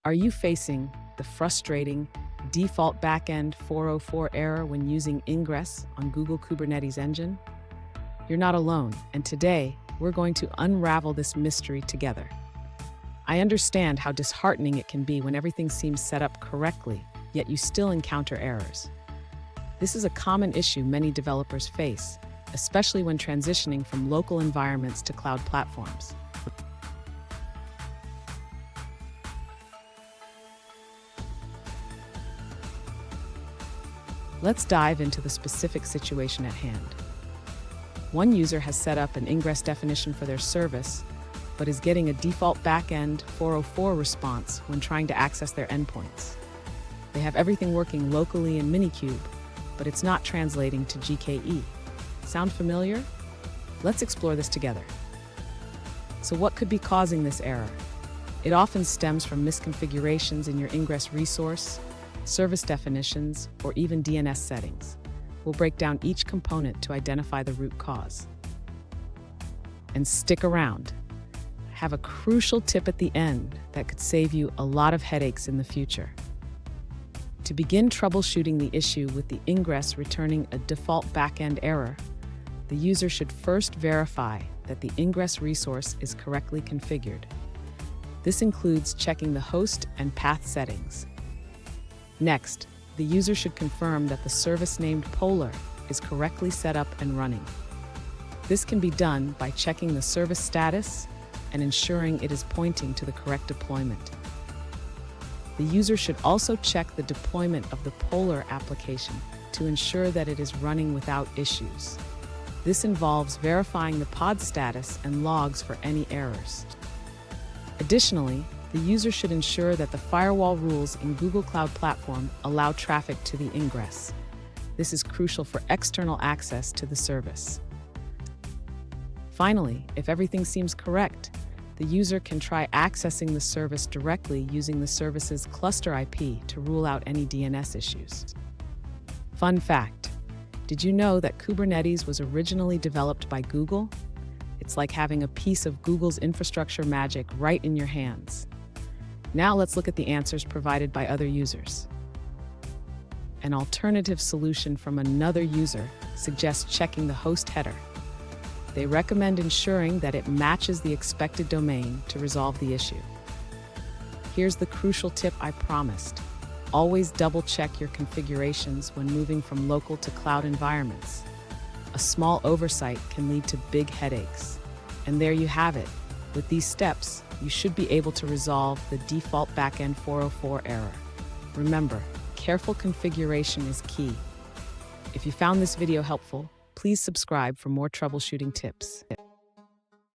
Are you facing the frustrating default backend 404 error when using Ingress on Google Kubernetes Engine? You're not alone, and today we're going to unravel this mystery together. I understand how disheartening it can be when everything seems set up correctly, yet you still encounter errors. This is a common issue many developers face, especially when transitioning from local environments to cloud platforms. Let's dive into the specific situation at hand. One user has set up an Ingress definition for their service, but is getting a default backend 404 response when trying to access their endpoints. They have everything working locally in Minikube, but it's not translating to GKE. Sound familiar? Let's explore this together. So what could be causing this error? It often stems from misconfigurations in your Ingress resource, service definitions, or even DNS settings. We'll break down each component to identify the root cause. And stick around. I have a crucial tip at the end that could save you a lot of headaches in the future. To begin troubleshooting the issue with the Ingress returning a default backend error, the user should first verify that the Ingress resource is correctly configured. This includes checking the host and path settings. Next, the user should confirm that the service named Polar is correctly set up and running. This can be done by checking the service status and ensuring it is pointing to the correct deployment. The user should also check the deployment of the Polar application to ensure that it is running without issues. This involves verifying the pod status and logs for any errors. Additionally, the user should ensure that the firewall rules in Google Cloud Platform allow traffic to the Ingress. This is crucial for external access to the service. Finally, if everything seems correct, the user can try accessing the service directly using the service's cluster IP to rule out any DNS issues. Fun fact: did you know that Kubernetes was originally developed by Google? It's like having a piece of Google's infrastructure magic right in your hands. Now let's look at the answers provided by other users. An alternative solution from another user suggests checking the host header. They recommend ensuring that it matches the expected domain to resolve the issue. Here's the crucial tip I promised. Always double-check your configurations when moving from local to cloud environments. A small oversight can lead to big headaches. And there you have it. With these steps, you should be able to resolve the default backend 404 error. Remember, careful configuration is key. If you found this video helpful, please subscribe for more troubleshooting tips.